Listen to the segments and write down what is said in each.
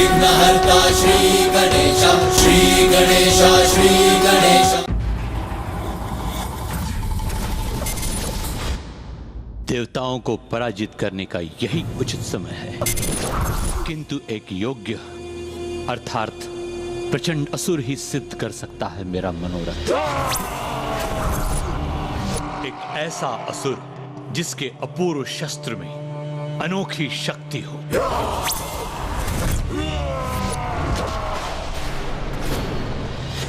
विघ्नहर्ता श्री गणेश, श्री गणेश, श्री गणेश। देवताओं को पराजित करने का यही उचित समय है, किंतु एक योग्य अर्थात प्रचंड असुर ही सिद्ध कर सकता है मेरा मनोरथ। एक ऐसा असुर जिसके अपूर्व शस्त्र में अनोखी शक्ति हो।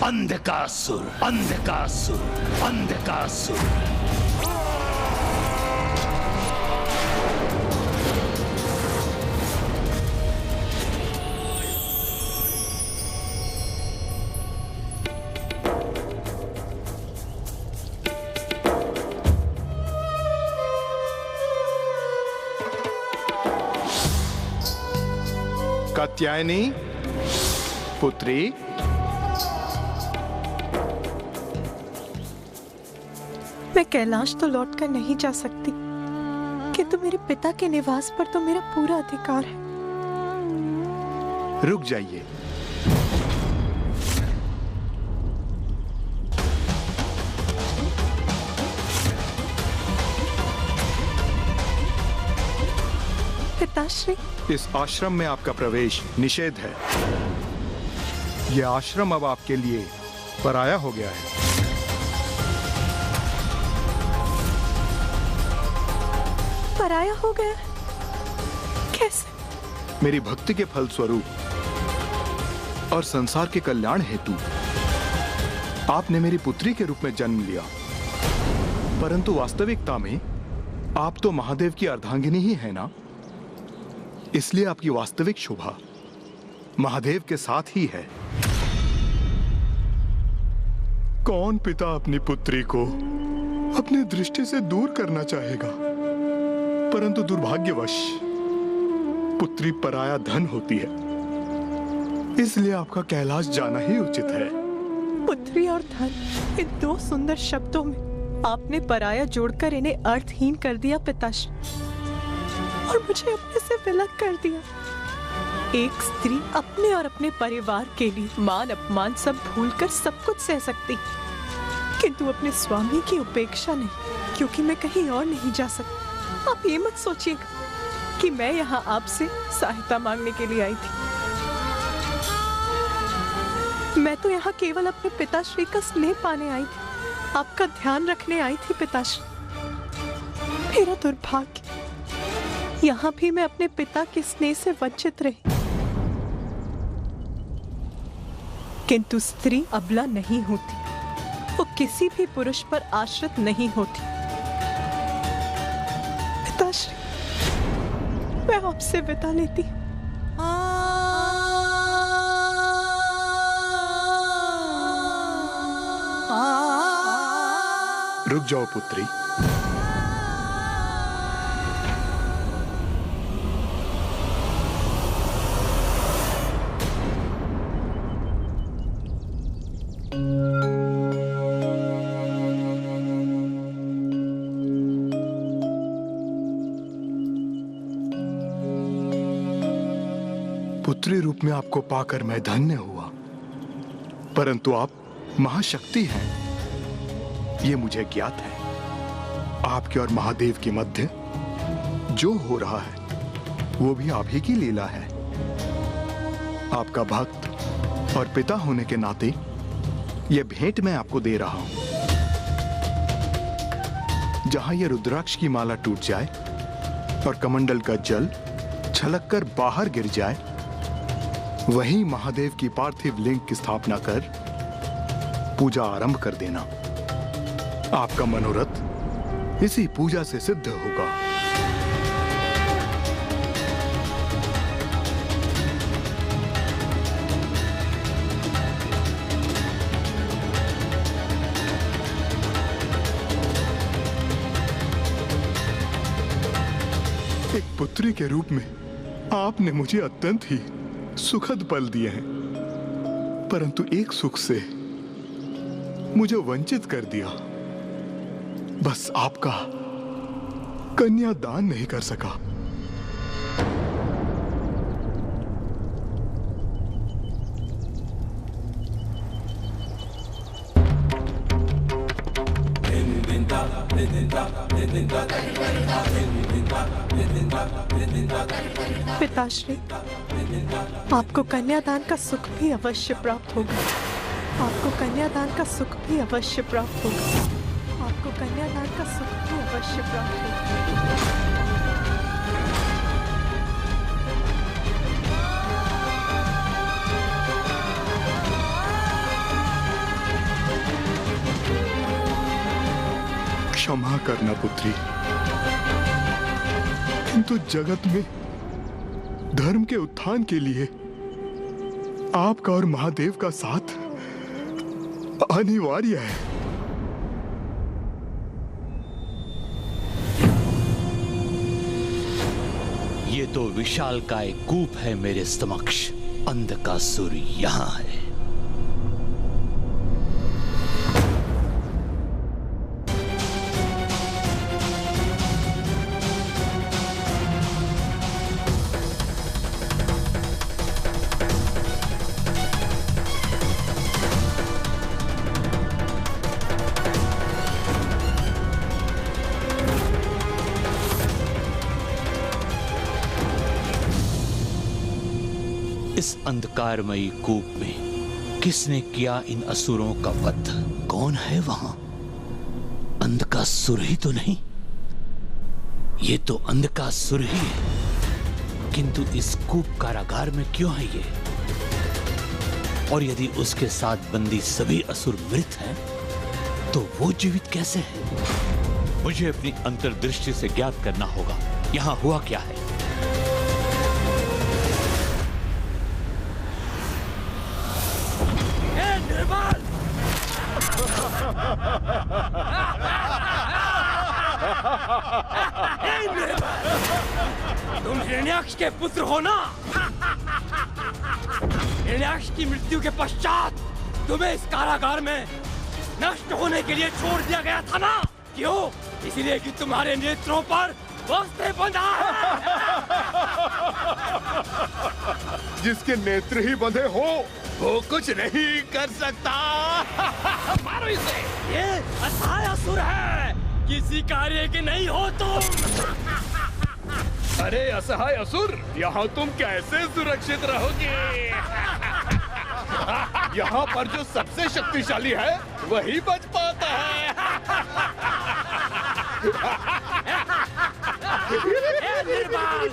अंधकासुर, अंधकासुर, अंधकासुर। कात्यायनी पुत्री, मैं कैलाश तो लौटकर नहीं जा सकती, किंतु मेरे पिता के निवास पर तो मेरा पूरा अधिकार है। रुक जाइए। पिताश्री, इस आश्रम में आपका प्रवेश निषेध है। यह आश्रम अब आपके लिए पराया हो गया है। पराया हो गया? कैसे? मेरी भक्ति के फल स्वरूप और संसार के कल्याण हेतु आपने मेरी पुत्री के रूप में जन्म लिया, परंतु वास्तविकता में आप तो महादेव की अर्धांगिनी ही है ना। इसलिए आपकी वास्तविक शोभा महादेव के साथ ही है। कौन पिता अपनी पुत्री को अपनी दृष्टि से दूर करना चाहेगा, परंतु दुर्भाग्यवश पुत्री पराया धन होती है, इसलिए आपका कैलाश जाना ही उचित है। पुत्री और धन, इन दो सुंदर शब्दों में आपने पराया जोड़कर इन्हें अर्थहीन कर दिया पिताश्री, और मुझे अपने से विलग कर दिया। एक स्त्री अपने और अपने परिवार के लिए मान अपमान सब भूलकर सब कुछ सह सकती, किंतु अपने स्वामी की उपेक्षा नहीं, क्योंकि मैं कहीं और नहीं जा सकती। आप ये मत सोचिएगा कि मैं यहाँ आपसे सहायता मांगने के लिए आई थी। मैं तो यहाँ केवल अपने पिताश्री का स्नेह पाने आई थी, आपका ध्यान रखने आई थी पिताश्री। मेरा दुर्भाग्य, यहाँ भी मैं अपने पिता के स्नेह से वंचित रही। किंतु स्त्री अबला नहीं होती, वो किसी भी पुरुष पर आश्रित नहीं होती। पिताश्री, मैं आपसे विदा लेती हूँ। रुक जाओ पुत्री। पुत्री रूप में आपको पाकर मैं धन्य हुआ, परंतु आप महाशक्ति हैं, ये मुझे ज्ञात है। आपके और महादेव के मध्य जो हो रहा है वो भी आप ही की लीला है। आपका भक्त और पिता होने के नाते यह भेंट मैं आपको दे रहा हूं। जहां यह रुद्राक्ष की माला टूट जाए और कमंडल का जल छलककर बाहर गिर जाए, वहीं महादेव की पार्थिव लिंग की स्थापना कर पूजा आरंभ कर देना। आपका मनोरथ इसी पूजा से सिद्ध होगा। एक पुत्री के रूप में आपने मुझे अत्यंत ही सुखद पल दिए हैं, परंतु एक सुख से मुझे वंचित कर दिया। बस आपका कन्यादान नहीं कर सका। पिताश्री, आपको कन्यादान का सुख भी अवश्य प्राप्त होगा। आपको कन्यादान का सुख भी अवश्य प्राप्त होगा। आपको कन्यादान का सुख भी अवश्य प्राप्त होगा। क्षमा करना पुत्री, किंतु जगत में धर्म के उत्थान के लिए आपका और महादेव का साथ अनिवार्य है। ये तो विशालकाय कूप है मेरे समक्ष। अंधकासुर यहाँ है। इस अंधकारमयी कूप में किसने किया इन असुरों का वध? कौन है वहां? अंधकासुर ही तो नहीं? ये तो अंधकासुर ही है, किंतु इस कूप कारागार में क्यों है ये? और यदि उसके साथ बंदी सभी असुर मृत हैं, तो वो जीवित कैसे है? मुझे अपनी अंतर्दृष्टि से ज्ञात करना होगा यहां हुआ क्या है। तुम हिरण्याक्ष के पुत्र हो ना? हिरण्याक्ष की मृत्यु के पश्चात तुम्हें इस कारागार में नष्ट होने के लिए छोड़ दिया गया था ना? क्यों? इसलिए कि तुम्हारे नेत्रों पर वस्त्र बंधा है। जिसके नेत्र ही बंधे हो वो कुछ नहीं कर सकता। मारो इसे। ये असहाय असुर है, किसी कार्य के नहीं हो तुम। अरे असहाय असुर, यहाँ तुम कैसे सुरक्षित रहोगे? यहाँ पर जो सबसे शक्तिशाली है वही बच पाता है। निर्बाल,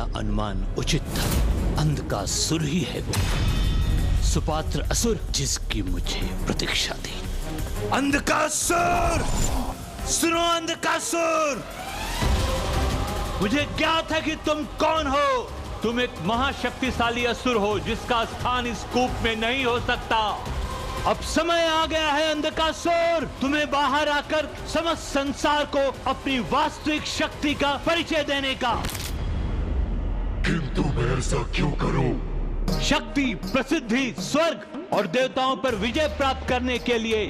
मेरा अनुमान उचित था। अंधकासुर ही है वो सुपात्र असुर जिसकी मुझे प्रतीक्षा थी। अंधकासुर! सुनो अंधकासुर! मुझे ज्ञात है कि तुम कौन हो। तुम एक महाशक्तिशाली असुर हो जिसका स्थान इस कूप में नहीं हो सकता। अब समय आ गया है अंधकासुर, तुम्हें बाहर आकर समस्त संसार को अपनी वास्तविक शक्ति का परिचय देने का। किंतु मैं ऐसा क्यों करूं? शक्ति, प्रसिद्धि, स्वर्ग और देवताओं पर विजय प्राप्त करने के लिए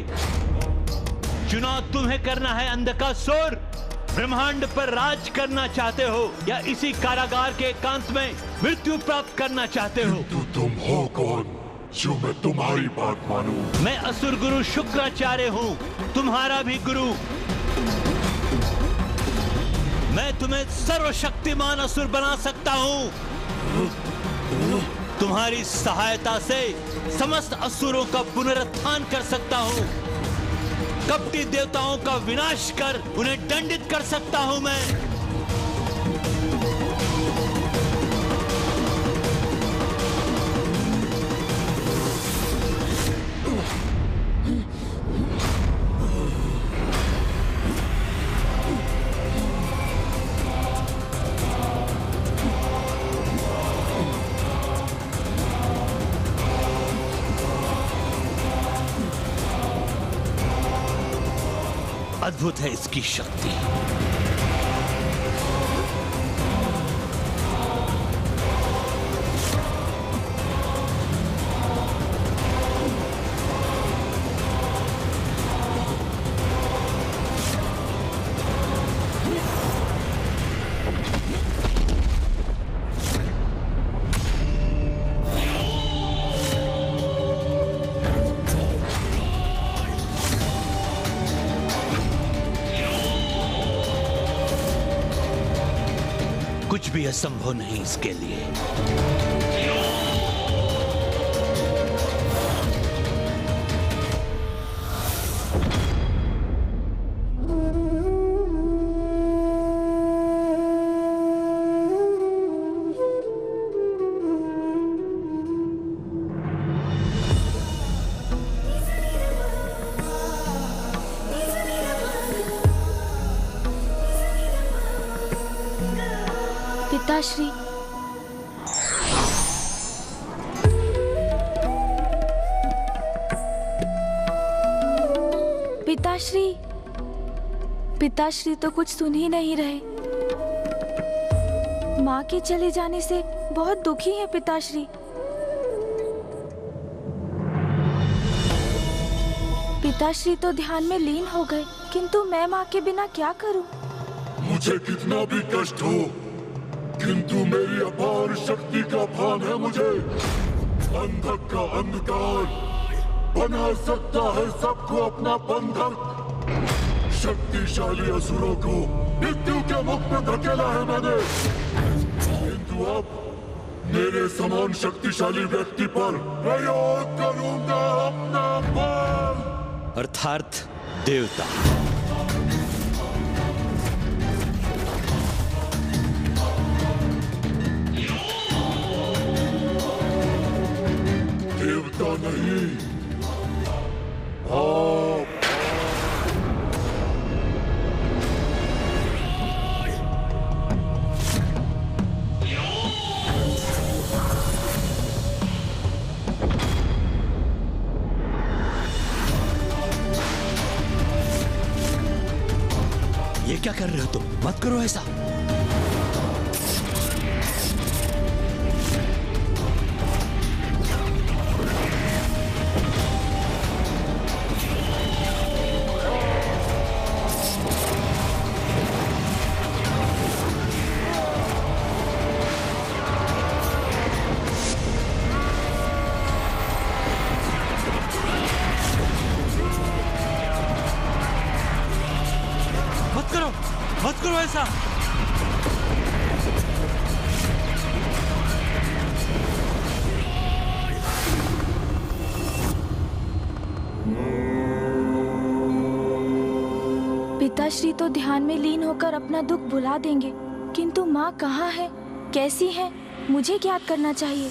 चुनाव तुम्हें करना है अंधकासुर। ब्रह्मांड पर राज करना चाहते हो या इसी कारागार के एकांत में मृत्यु प्राप्त करना चाहते हो? किंतु तुम हो कौन जो मैं तुम्हारी बात मानूं? मैं असुर गुरु शुक्राचार्य हूँ, तुम्हारा भी गुरु। मैं तुम्हें सर्वशक्तिमान असुर बना सकता हूँ। तुम्हारी सहायता से समस्त असुरों का पुनरुत्थान कर सकता हूँ। कपटी देवताओं का विनाश कर उन्हें दंडित कर सकता हूँ मैं। अद्भुत है इसकी शक्ति। कुछ भी असंभव नहीं इसके लिए। पिताश्री, पिताश्री, पिताश्री तो कुछ सुन ही नहीं रहे। माँ के चले जाने से बहुत दुखी है पिताश्री। पिताश्री तो ध्यान में लीन हो गए, किंतु मैं माँ के बिना क्या करूं? मुझे कितना भी कष्ट हो, किंतु मेरी अपार शक्ति का भान है मुझे। अंधक का अंधकार बना सकता है सबको अपना बंधक। शक्तिशाली असुरों को मृत्यु के मुख में धकेला है मैंने, किंतु अब मेरे समान शक्तिशाली व्यक्ति पर प्रयोग करूंगा अपना बल। अर्थात देवता। देवता नहीं, आप। ये क्या कर रहे हो तुम? मत करो ऐसा। मत करो ऐसा। पिताश्री तो ध्यान में लीन होकर अपना दुख भुला देंगे, किंतु माँ कहाँ है? कैसी हैं मुझे ज्ञात करना चाहिए।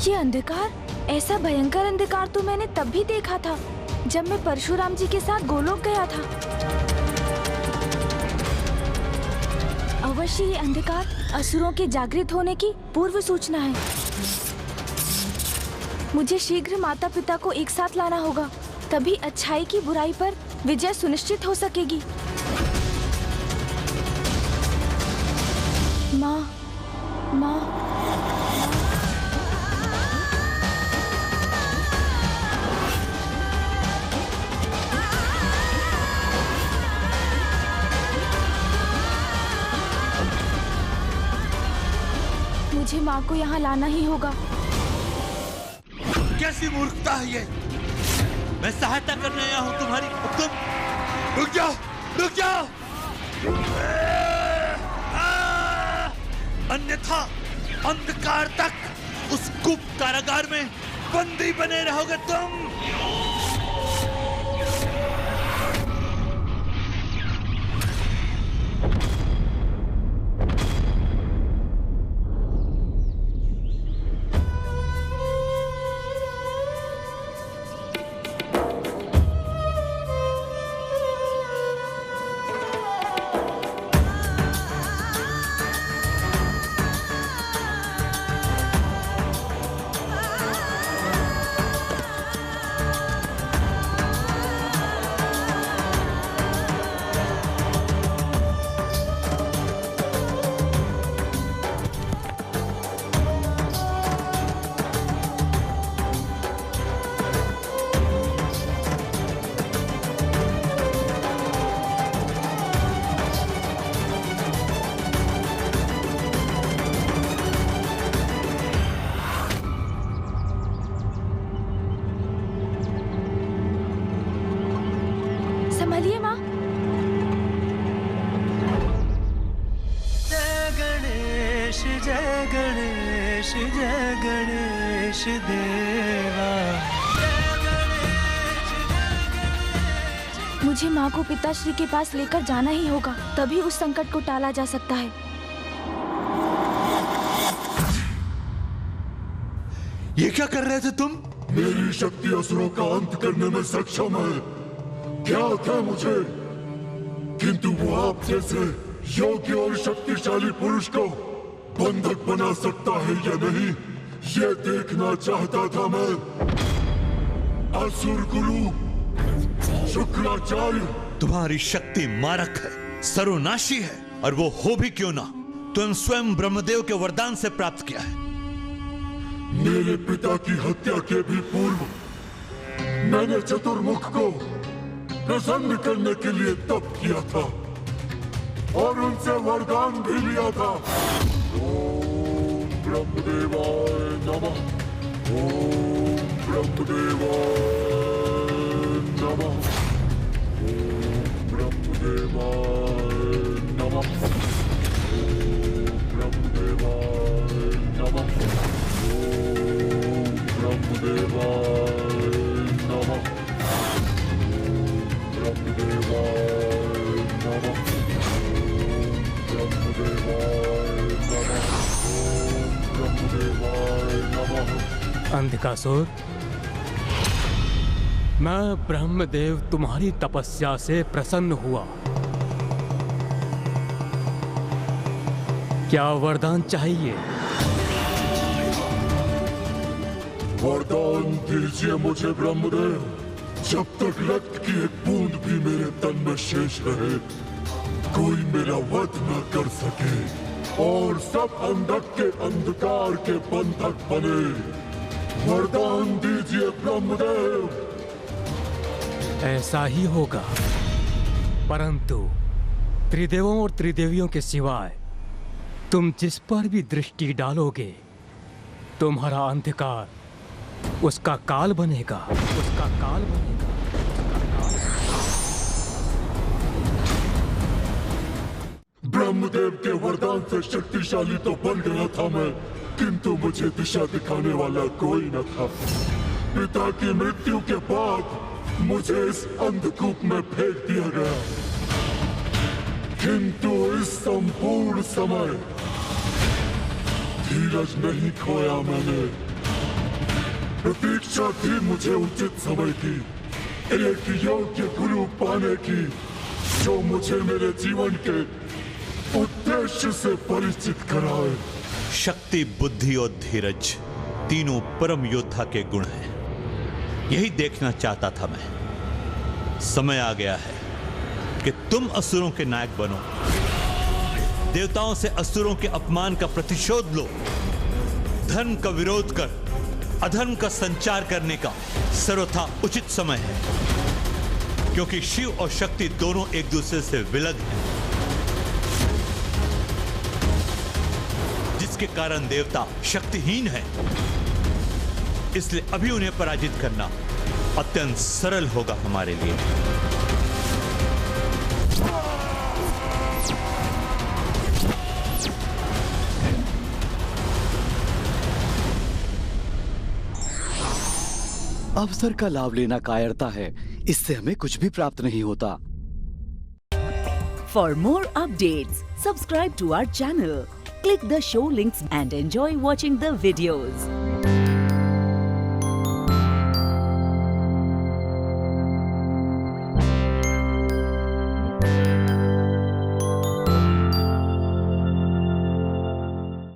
ये अंधकार, ऐसा भयंकर अंधकार तो मैंने तब भी देखा था जब मैं परशुराम जी के साथ गोलोक गया था। अवश्य ये अंधकार असुरों के जागृत होने की पूर्व सूचना है। मुझे शीघ्र माता पिता को एक साथ लाना होगा, तभी अच्छाई की बुराई पर विजय सुनिश्चित हो सकेगी। माँ, माँ, मुझे माँ को यहाँ लाना ही होगा। कैसी मूर्खता है ये? मैं सहायता करने आया हूँ तुम्हारी, तुम रुक जाओ, रुक जाओ। अन्यथा अंधकार तक उस गुप्त कारागार में बंदी बने रहोगे तुम। संभलिए माँ। जय गणेश जय गणेश जय गणेश देवा। मुझे माँ को पिताश्री के पास लेकर जाना ही होगा, तभी उस संकट को टाला जा सकता है। ये क्या कर रहे थे तुम? मेरी शक्ति असुरों का अंत करने में सक्षम है, ज्ञात है मुझे, किंतु वो आप जैसे योग्य और शक्तिशाली पुरुष को बंधक बना सकता है या नहीं, ये देखना चाहता था मैं। असुर गुरु शुक्राचार्य, तुम्हारी शक्ति मारक है, सर्वनाशी है, और वो हो भी क्यों ना, तुम स्वयं ब्रह्मदेव के वरदान से प्राप्त किया है। मेरे पिता की हत्या के भी पूर्व मैंने चतुर्मुख को प्रसन्न करने के लिए तप किया था और उनसे वरदान भी लिया था। ओम ब्रह्मदेवाय नमः, ओम ब्रह्मदेवाय नमः, ओम ब्रह्मदेवाय नमः, ओम ब्रह्मदेवाय नमः, ओम ब्रह्मदेवाय नमः, ब्रह्मदेवाय नमः, ब्रह्मदेवाय नमः, ब्रह्मदेवाय नमः। अंधकासुर, मैं ब्रह्मदेव तुम्हारी तपस्या से प्रसन्न हुआ। क्या वरदान चाहिए? वरदान दीजिए मुझे ब्रह्मदेव, जब तक रक्त की एक बूंद भी मेरे तन में शेष रहे, कोई मेरा वध न कर सके और सब अंधक के अंधकार के बंधक बने। वरदान दीजिए ब्रह्मदेव। ऐसा ही होगा, परंतु त्रिदेवों और त्रिदेवियों के सिवाय तुम जिस पर भी दृष्टि डालोगे, तुम्हारा अंधकार उसका काल बनेगा, उसका काल बनेगा। ब्रह्मदेव के वरदान से शक्तिशाली तो बन गया था मैं, किंतु मुझे दिशा दिखाने वाला कोई न था। पिता की मृत्यु के बाद मुझे इस अंधकूप में फेंक दिया गया, किंतु इस संपूर्ण समय धीरज नहीं खोया मैंने। प्रतीक्षा थी मुझे उचित समय की, एक योग्य गुरु पाने की, जो मुझे मेरे जीवन के उद्देश्य से परिचित कराए। शक्ति, बुद्धि और धीरज तीनों परम योद्धा के गुण हैं। यही देखना चाहता था मैं। समय आ गया है कि तुम असुरों के नायक बनो, देवताओं से असुरों के अपमान का प्रतिशोध लो, धर्म का विरोध कर अधर्म का संचार करने का सर्वथा उचित समय है, क्योंकि शिव और शक्ति दोनों एक दूसरे से विलग हैं, जिसके कारण देवता शक्तिहीन है। इसलिए अभी उन्हें पराजित करना अत्यंत सरल होगा हमारे लिए। अवसर का लाभ लेना कायरता है, इससे हमें कुछ भी प्राप्त नहीं होता। For more updates, subscribe to our channel, click the show links and enjoy watching the videos.